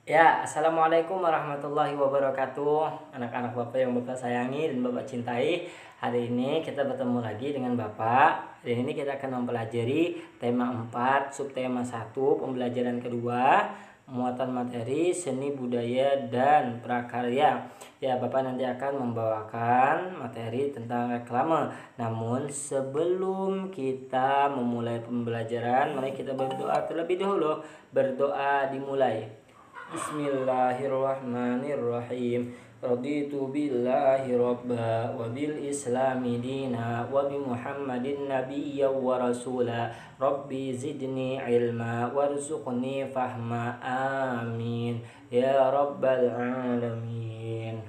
Ya, Assalamualaikum warahmatullahi wabarakatuh. Anak-anak Bapak yang Bapak sayangi dan Bapak cintai. Hari ini kita bertemu lagi dengan Bapak. Hari ini kita akan mempelajari tema 4, subtema 1, pembelajaran kedua, muatan materi, seni budaya dan prakarya. Ya, Bapak nanti akan membawakan materi tentang reklame. Namun sebelum kita memulai pembelajaran, mari kita berdoa terlebih dahulu. Berdoa dimulai. Bismillahirrahmanirrahim. Raditu billahi rabba wa bil islami dina wa bi Muhammadin nabiyya wa rasula. Rabbi zidni ilma warzuqni fahma. Amin ya rabbal alamin.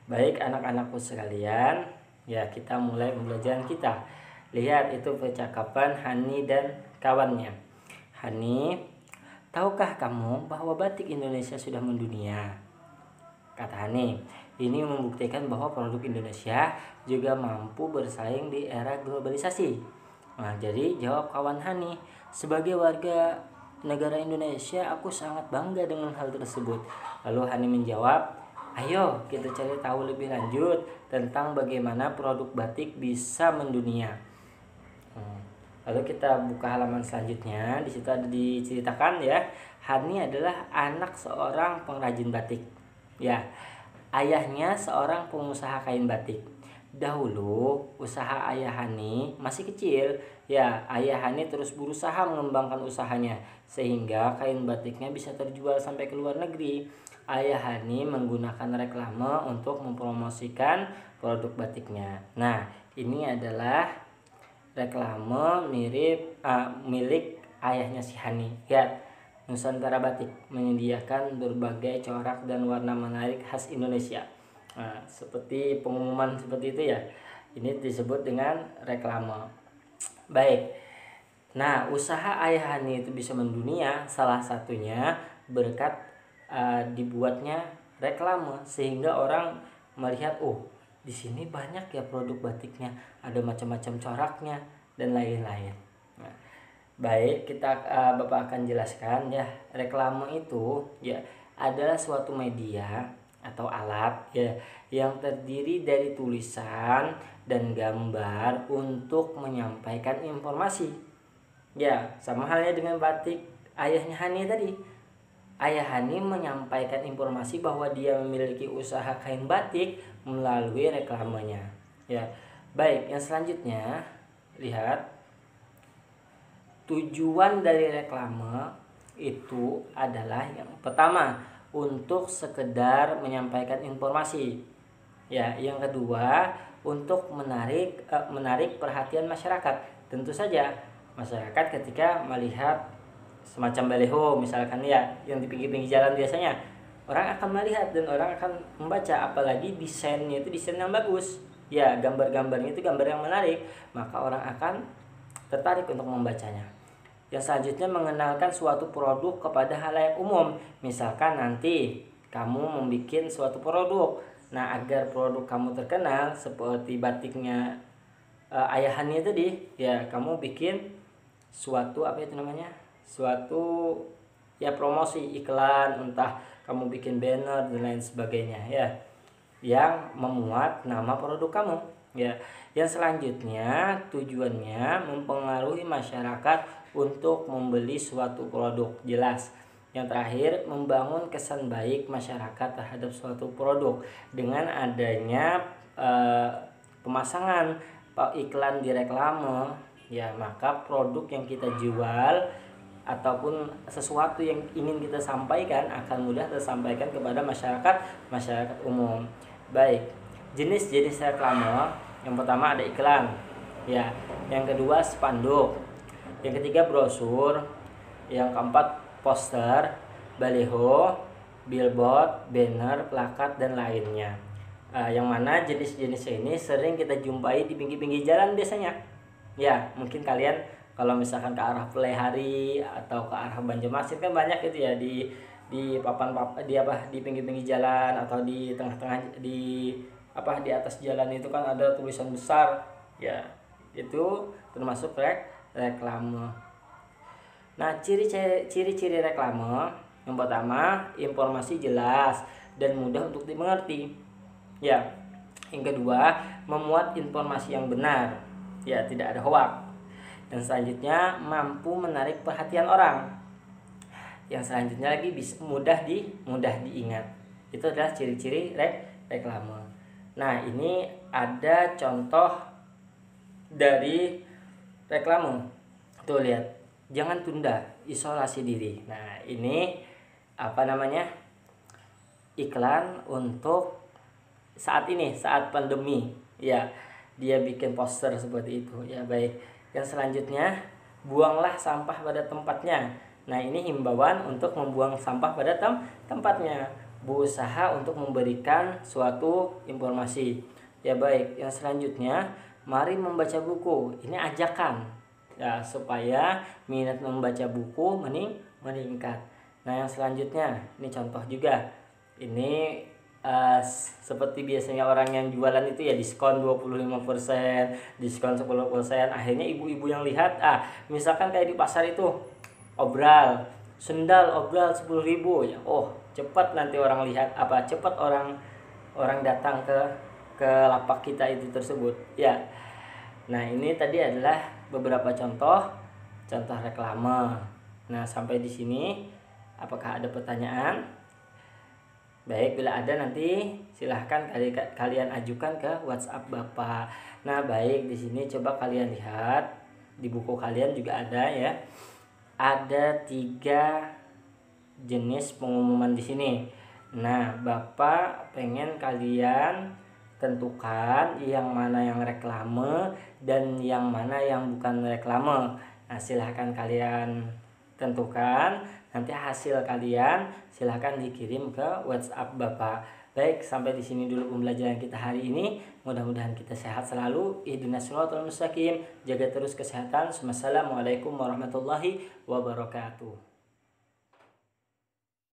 Baik anak-anakku sekalian, ya kita mulai pembelajaran kita. Lihat itu percakapan Hani dan kawannya. Hani, tahukah kamu bahwa batik Indonesia sudah mendunia? Kata Hani, ini membuktikan bahwa produk Indonesia juga mampu bersaing di era globalisasi. Nah, jadi jawab kawan Hani, sebagai warga negara Indonesia, aku sangat bangga dengan hal tersebut. Lalu Hani menjawab, ayo kita cari tahu lebih lanjut tentang bagaimana produk batik bisa mendunia. Lalu kita buka halaman selanjutnya. Di situ ada diceritakan ya, Hani adalah anak seorang pengrajin batik. Ya, ayahnya seorang pengusaha kain batik. Dahulu usaha ayah Hani masih kecil. Ya, ayah Hani terus berusaha mengembangkan usahanya sehingga kain batiknya bisa terjual sampai ke luar negeri. Ayah Hani menggunakan reklame untuk mempromosikan produk batiknya. Nah, ini adalah reklame milik ayahnya si Hani. Ya, Nusantara Batik menyediakan berbagai corak dan warna menarik khas Indonesia. Nah, seperti pengumuman seperti itu ya. Ini disebut dengan reklame. Baik. Nah, usaha ayah Hani itu bisa mendunia salah satunya berkat dibuatnya reklame sehingga orang melihat, oh, di sini banyak ya produk batiknya, ada macam-macam coraknya dan lain-lain. Nah, baik, Bapak akan jelaskan ya, reklame itu ya adalah suatu media atau alat ya yang terdiri dari tulisan dan gambar untuk menyampaikan informasi. Ya, sama halnya dengan batik ayahnya Hani tadi. Ayah Hani menyampaikan informasi bahwa dia memiliki usaha kain batik melalui reklamenya. Ya, baik. Yang selanjutnya, lihat tujuan dari reklame itu adalah yang pertama untuk sekedar menyampaikan informasi. Ya, yang kedua untuk menarik perhatian masyarakat. Tentu saja masyarakat ketika melihat semacam baliho misalkan ya yang di pinggir-pinggir jalan biasanya, orang akan melihat dan orang akan membaca, apalagi desainnya itu desain yang bagus ya, gambar-gambarnya itu gambar yang menarik, maka orang akan tertarik untuk membacanya. Yang selanjutnya mengenalkan suatu produk kepada halayak umum. Misalkan nanti kamu membuat suatu produk, nah agar produk kamu terkenal seperti batiknya ayah Hani tadi ya, kamu bikin suatu suatu ya promosi iklan, entah kamu bikin banner dan lain sebagainya ya, yang memuat nama produk kamu ya. Yang selanjutnya tujuannya mempengaruhi masyarakat untuk membeli suatu produk, jelas. Yang terakhir membangun kesan baik masyarakat terhadap suatu produk dengan adanya pemasangan iklan di reklame ya, maka produk yang kita jual ataupun sesuatu yang ingin kita sampaikan akan mudah tersampaikan kepada masyarakat umum. Baik, jenis-jenis reklame, yang pertama ada iklan ya, yang kedua spanduk, yang ketiga brosur, yang keempat poster, baliho, billboard, banner, plakat dan lainnya. Yang mana jenis-jenis ini sering kita jumpai di pinggir-pinggir jalan biasanya ya. Mungkin kalian kalau misalkan ke arah Pelehari atau ke arah Banjarmasin kan banyak itu ya, di di pinggir-pinggir jalan atau di tengah-tengah di atas jalan itu kan ada tulisan besar ya, itu termasuk reklame. Nah, ciri-ciri reklame Yang pertama, informasi jelas dan mudah untuk dimengerti. Ya. Yang kedua, memuat informasi yang benar. Ya, tidak ada hoak. Dan selanjutnya, mampu menarik perhatian orang. Yang selanjutnya lagi bisa mudah diingat. Itu adalah ciri-ciri reklame. Nah, ini ada contoh dari reklame. Tuh lihat, jangan tunda, isolasi diri. Nah, ini iklan untuk saat ini, saat pandemi. Ya, dia bikin poster seperti itu. Ya, baik. Yang selanjutnya, buanglah sampah pada tempatnya. Nah, ini himbauan untuk membuang sampah pada tempatnya. Berusaha untuk memberikan suatu informasi. Ya, baik. Yang selanjutnya, mari membaca buku. Ini ajakan. Ya, supaya minat membaca buku meningkat. Nah, yang selanjutnya, ini contoh juga. Ini seperti biasanya orang yang jualan itu ya diskon 25%, diskon 10%. Akhirnya ibu-ibu yang lihat, misalkan kayak di pasar itu sendal obral 10.000 ya. Oh, cepat nanti orang lihat, cepat orang datang ke lapak kita itu tersebut. Ya. Nah, ini tadi adalah beberapa contoh reklame. Nah, sampai di sini apakah ada pertanyaan? Baik, bila ada nanti silahkan kalian ajukan ke WhatsApp Bapak. Nah, baik, di sini coba kalian lihat di buku kalian juga ada ya. Ada 3 jenis pengumuman di sini. Nah, Bapak pengen kalian tentukan yang mana yang reklame dan yang mana yang bukan reklame. Nah, silahkan kalian tentukan. Nanti hasil kalian silahkan dikirim ke WhatsApp Bapak. Baik, sampai di sini dulu pembelajaran kita hari ini. Mudah-mudahan kita sehat selalu. Ihdinas shiratal mustaqim. Jaga terus kesehatan. Wassalamualaikum warahmatullahi wabarakatuh.